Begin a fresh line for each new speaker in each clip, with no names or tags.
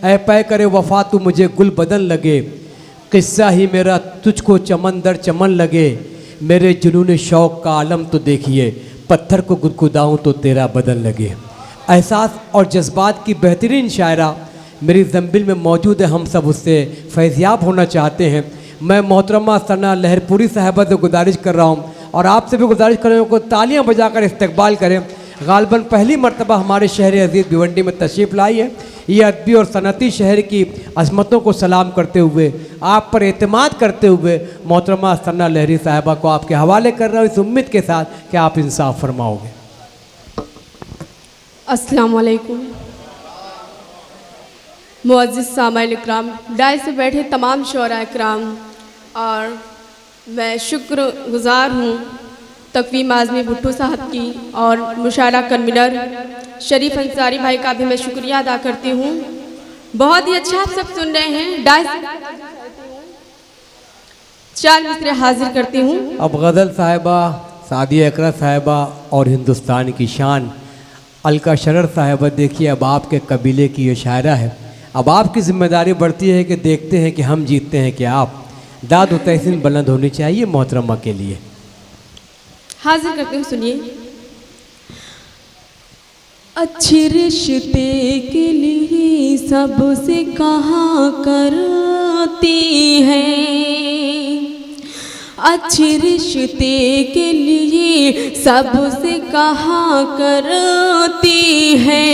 ऐ पै करे वफा तू मुझे गुल बदन लगे, किस्सा ही मेरा तुझको चमन दर चमन लगे, मेरे जुनून शौक़ का आलम तो देखिए, पत्थर को गुदगुदाऊँ तो तेरा बदन लगे। एहसास और जज्बात की बेहतरीन शायरा मेरी ज़ंबिल में मौजूद है, हम सब उससे फैज़याब होना चाहते हैं। मैं मोहतरमा सना लहरपुरी साहिबा से गुजारिश कर रहा हूँ और आपसे भी गुजारिश कर रहा हूँ को तालियाँ बजाकर इस्तकबाल करें। गालबन पहली मरतबा हमारे शहर अजीज़ भिवंडी में तशरीफ़ लाई है। ये अदबी और सनती शहर की अज़मतों को सलाम करते हुए, आप पर एतमाद करते हुए मोहतरमा सना लहरी साहिबा को आपके हवाले कर रहा हूँ, इस उम्मीद के साथ कि आप इंसाफ फरमाओगे।
अस्सलाम वालेकुम। मुअज़्ज़िज़ सामाइल इकराम, डाय से बैठे तमाम शोरा इकराम, और मैं शुक्रगुज़ार हूँ तकवीम आज़मी भुट्टो साहब की और मुशायरा कन्वीनर शरीफ अंसारी भाई का भी मैं शुक्रिया अदा करती हूँ। बहुत ही अच्छा आप सब सुन रहे हैं। डाय चार मिसरे हाजिर करती हूँ।
अब गज़ल साहिबा, सादिया इकरा साहिबा और हिंदुस्तान की शान अलका शरर साहिबा, देखिए अब आपके कबीले की ये शायरा है। अब आपकी जिम्मेदारी बढ़ती है कि देखते हैं कि हम जीतते हैं कि आप। दाद व तहसीन बुलंद होनी चाहिए मोहतरमा के लिए।
हाजिर करती हूँ, सुनिए। अच्छे रिश्ते के लिए सबसे कहा करती है, अच्छे रिश्ते के लिए सबसे कहा करती है,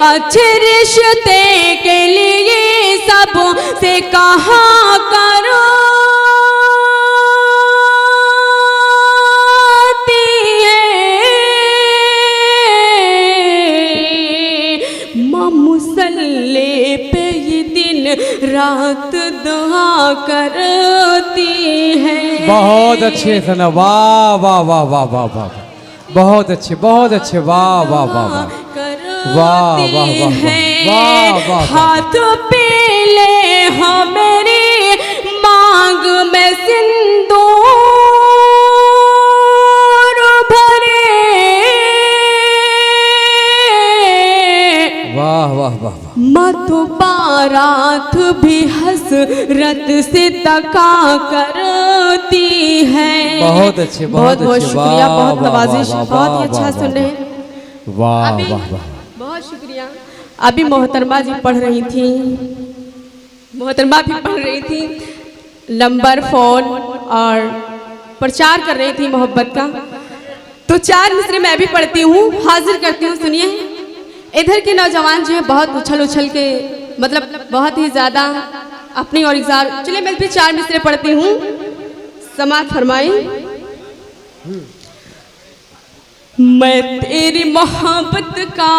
अच्छे रिश्ते के लिए सबसे कहा करती मुसल्ले पे ये दिन रात दुआ करती है।
बहुत अच्छे सना, वाह वाह वाह वाह वाह वाह, बहुत अच्छे, बहुत अच्छे, वाह वाह वाह वाह वाह वाह वाह वाह।
हाथ पे ले हो मेरी मांग में सिंदूर भरे,
वाह वाह वाह।
मत बारात भी हसरत से तका करती है।
बहुत अच्छे,
बहुत बहुत शुक्रिया, बहुत नवाजिश, बहुत ही अच्छा सुन रहे हैं।
वाह वाह वाह,
बहुत शुक्रिया। अभी मोहतरमा जी पढ़ रही थी, मोहतरमा भी पढ़ रही थी नंबर फ़ोन और प्रचार कर रही थी मोहब्बत का, तो चार मिसरे मैं भी पढ़ती हूँ, हाजिर करती हूँ, सुनिए। इधर के नौजवान जो है बहुत उछल उछल के, मतलब बहुत ही ज़्यादा अपनी और इज़ार। चलिए मैं भी चार मिसरे पढ़ती हूँ, समाअत फरमाई। मैं तेरी मोहब्बत का,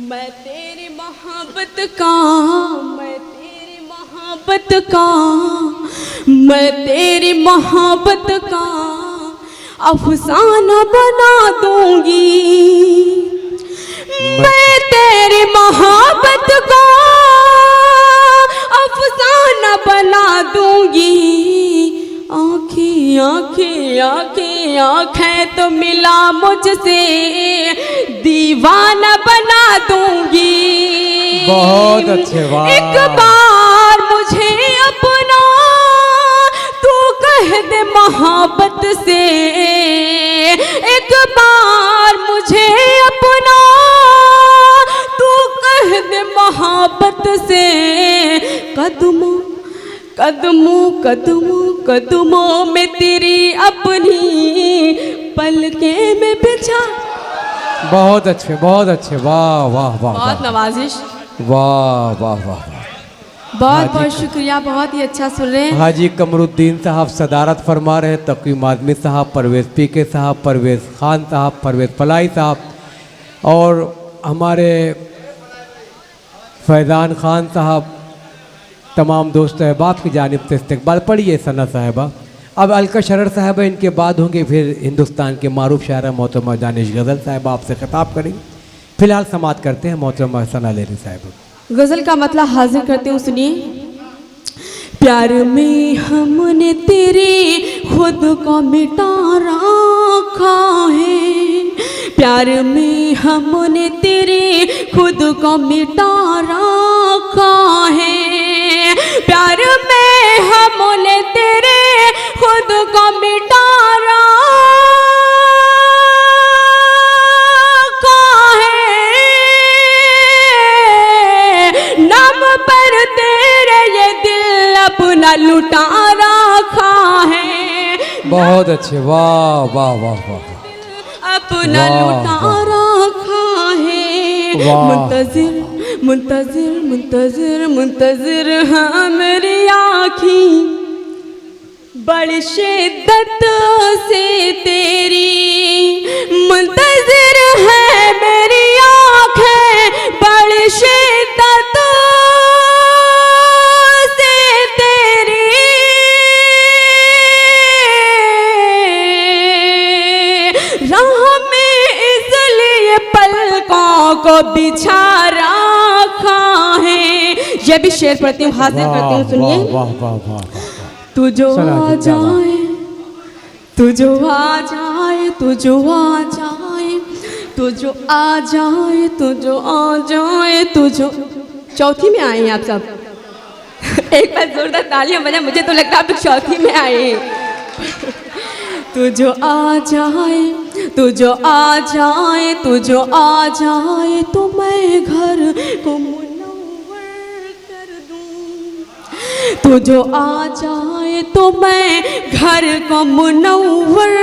मैं तेरी मोहब्बत का, मैं तेरी मोहब्बत का, मैं तेरी मोहब्बत का अफसाना बना दूंगी, मैं तेरी मोहब्बत का अफसाना बना दूंगी। आँखें आँखें आँखें आँखें तो मिला मुझसे दीवाना बना दूंगी।
बहुत अच्छे, वाह।
एक बार मुझे अपना तू कह दे मोहब्बत से, एक बार मुझे अपना तू कह दे मोहब्बत से। कदमों कदमों कदमों कदमों में तेरी अपनी पलके में बिछा।
बहुत अच्छे, बहुत अच्छे, वाह वाह वाह,
बहुत नवाजिश,
वाह वाह वाह,
बहुत बहुत शुक्रिया, बहुत ही अच्छा सुन रहे हैं।
हाजी कमरुद्दीन साहब सदारत फरमा रहे हैं, तकीम आज़मी साहब, परवेज़ पीके साहब, परवेज़ खान साहब, परवेज़ फलाई साहब और हमारे फैज़ान खान साहब, तमाम दोस्त अहबाब की जानिब से इस्तकबाल। पढ़िए सना साहिबा। अब अलका शरर साहिबा इनके बाद होंगे, फिर हिंदुस्तान के मारूफ शायरा मोहतरमा दानिश गज़ल साहिबा आपसे खिताब करेंगे। फिलहाल समाअत करते हैं मोहतरमा सना लहरी साहिबा।
गज़ल का मतलब हाजिर करते हूँ, सुनिए। प्यार में हमने तेरे खुद को मिटा रखा है, प्यार में हमने तेरे खुद को मिटा रखा है। प्यार में हमने तेरे खुद को मिटा रखा है। नाम पर तेरे ये दिल अपना लुटा रखा है।
बहुत अच्छे, वाह वाह वाह वाह,
अपना
वाह,
लुटा रखा है।
वाह।
मुंतजिर मुंतजिर मुंतजिर मुंतजिर हाँ मेरी आँखी बड़ी शिद्दत से तेरी। मुंतजिर है मेरी आँखें बड़ी शिद्दत से तेरी। राह में इसलिए पलकों को बिछा रखा है। ये भी शेर पढ़ती हूँ, हाजिर करती हूँ, सुनिए।
वाह वाह वाह,
तू जो
सुना
आ
जिंदाबाद।
जाए, तू जो आ जाए, तू जो आ जाए, तू जो आ जाए, तू जो आ जाए, तू जो। चौथी में आए हैं आप सब। एक बार जोरदार तालियां बजा, मुझे तो लगता है आप चौथी में आए हैं। तू जो आ जाए, तू जो आ जाए, तू जो आ जाए तो मैं घर को मुनव्वर कर दूं। तू जो आ जाए तो मैं घर को मुनव्वर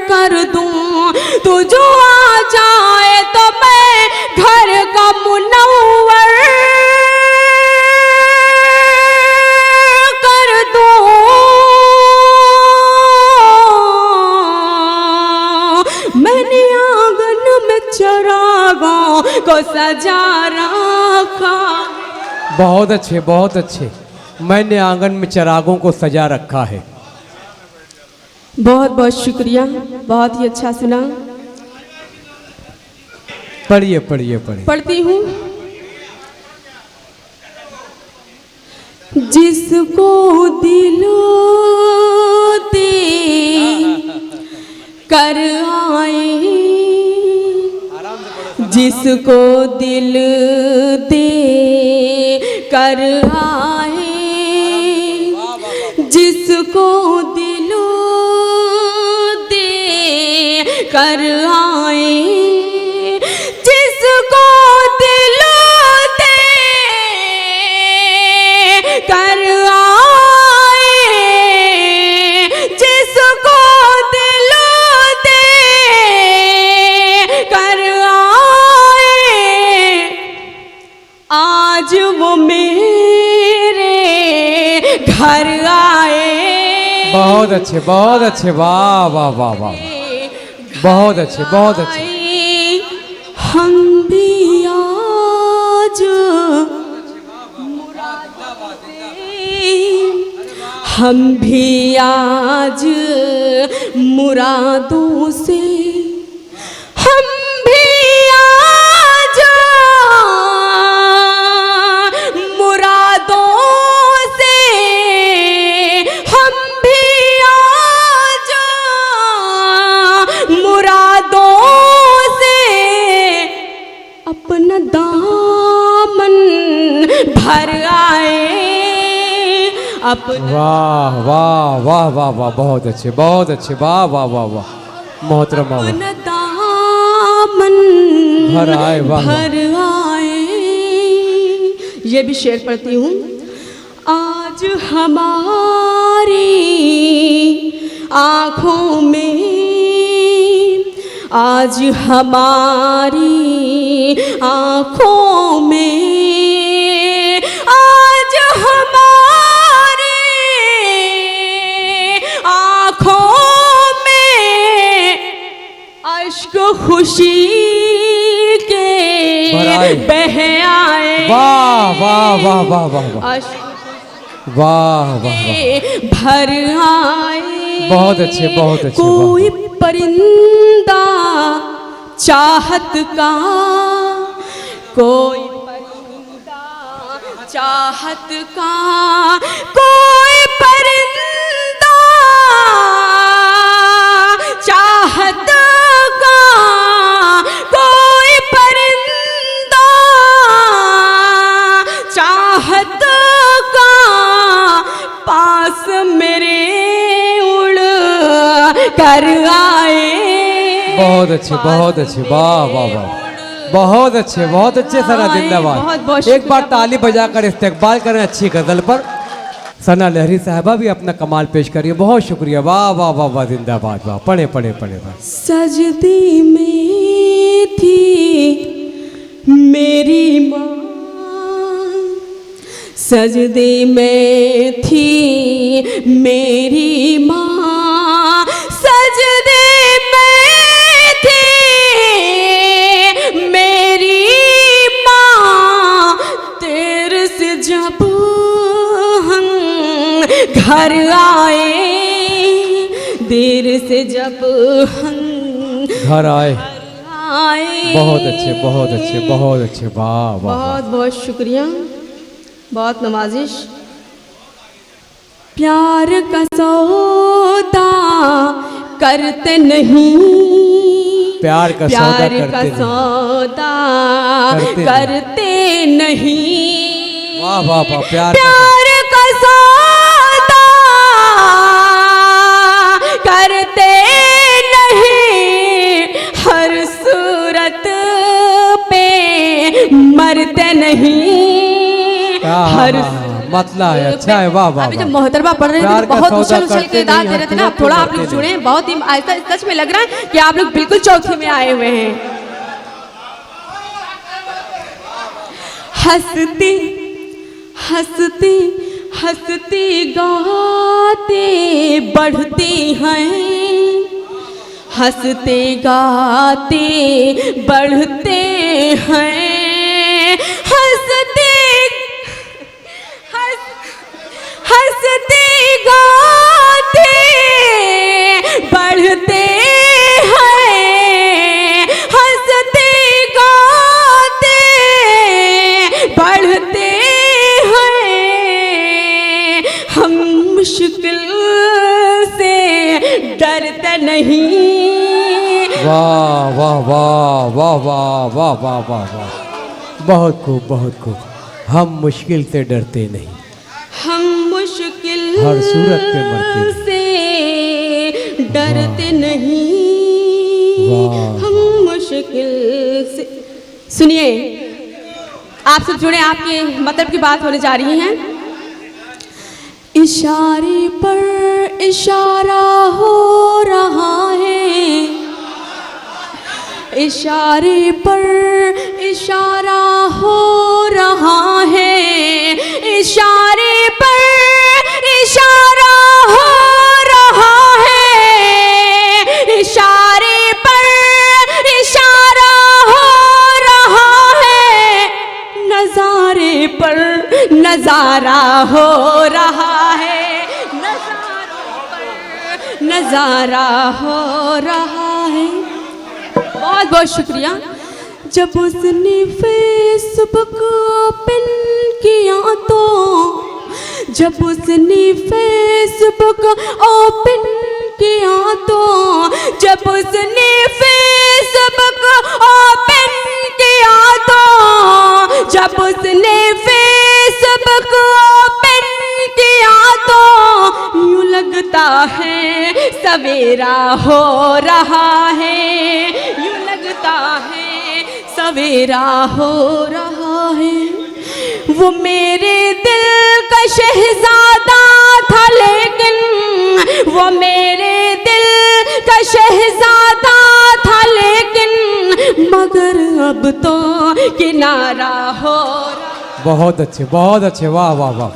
कर दूं। तू जो आ जाए तो मैं घर को मुनव्वर कर दूं। मैंने आंगन में चिरागों को सजा रखा।
बहुत अच्छे, बहुत अच्छे। मैंने आंगन में चिरागों को सजा रखा है।
बहुत बहुत शुक्रिया, बहुत ही अच्छा सुना।
पढ़िए पढ़िए पढ़िए।
पढ़ती हूँ। जिसको दिल दे कर आए, जिसको दिल दे कर आए, जिसको दिल दे कर आए, जिसको दिल दे कर आए, जिसको दिल दे कर आए, आज वो मेरे घर आए।
बहुत अच्छे, बहुत अच्छे, वाह वाह वाह वाह, बहुत अच्छे, बहुत अच्छे।
हम भी आज मुरादों से, हम भी आज मुरादों से, हम भी आज मुरादों से, हम भी आज मुरादों से अपना दामन भर आए। अपना
वाह वाह वाह वाह वाह, बहुत अच्छे, बहुत अच्छे, वाह वाह वाह वाह, मोहतरमा वाह।
अपना दामन
भर आए, वाह, वाह।
भर आए। ये भी शेर पढ़ती हूँ। आज हमारी आँखों में, आज हमारी आँखों में, आज हमारी आँखों में अश्क खुशी के
भराए।
बह आए।
वाह वाह वाह वाह वाह वाह,
अश्क
वाह वाह वाह,
भर आए।
बहुत अच्छे, बहुत अच्छे,
कोई परिंदा चाहत का, कोई परिंदा चाहत का, कोई परिंदा चाहत का, कोई परिंदा चाहत का पास मेरे उड़ कर आए।
बहुत अच्छे, बहुत अच्छे, वाह वाह वाह, बहुत अच्छे सना, जिंदाबाद। एक बार ताली बजाकर इस्तेकबाल करें अच्छी गजल पर। सना लहरी साहबा भी अपना कमाल पेश करिए, बहुत शुक्रिया, वाह वाह वाह वाह, जिंदाबाद, वाह। पढ़े पढ़े पढ़े वाह।
सजदी में थी मेरी माँ, सजदे में थी मेरी माँ, सजदे में थी मेरी माँ, तेरे से जब हम घर आए, देर से जब हम
घर आए।
आए।
बहुत अच्छे, बहुत अच्छे, बहुत अच्छे, वाह वाह।
बहुत बहुत शुक्रिया, बहुत नवाजिश। प्यार का सौदा करते नहीं,
प्यार का
सौदा करते नहीं,
वाह वाह वाह, प्यार
का सौदा करते नहीं, हर सूरत पे मरते नहीं, हर
मतला है, अच्छा है, वाह वाह।
अभी जब मोहतरमा पढ़ रहे थे बहुत उछल उछल के दाद दे रहे थे ना, थोड़ा आप लोग जुड़े, बहुत ही ऐसा सच में लग रहा है कि आप लोग बिल्कुल चौथी में आए हुए हैं। हंसती हंसती हंसती गाते बढ़ती हैं, हंसते गाते बढ़ते हैं, हंसते हंसते गाते बढ़ते हैं, हंसते गाते बढ़ते हैं, हम मुश्किल से डरते नहीं।
वाह वाह वाह वाह वाह वाह वाह वाह वाह, बहुत खूब, बहुत खूब। हम मुश्किल से डरते नहीं,
हम मुश्किल
हर सूरत पे मरते
से डरते नहीं, हम मुश्किल से। सुनिए, आप सब जुड़े, आपके मतलब की बात होने जा रही है। इशारे पर इशारा हो रहा है, इशारे पर इशारा हो रहा है, इशारे पर इशारा हो रहा है, इशारे पर इशारा हो रहा है, नजारे पर नजारा हो रहा है, नजारों पर नजारा हो रहा है। बहुत बहुत शुक्रिया। जब उसने फेसबुक ओपन किया तो, जब उसने फेसबुक ओपन किया तो, जब उसने फेसबुक ओपन किया तो, जब उसने फेसबुक ओपन किया तो, यूं लगता है सवेरा हो रहा है, यूं लगता है सवेरा हो रहा है। वो मेरे दिल का शहजादा था, लेकिन वो मेरे दिल का शहजादा था, लेकिन मगर अब तो किनारा हो रहा।
बहुत अच्छे, बहुत अच्छे, वाह वाह वाह।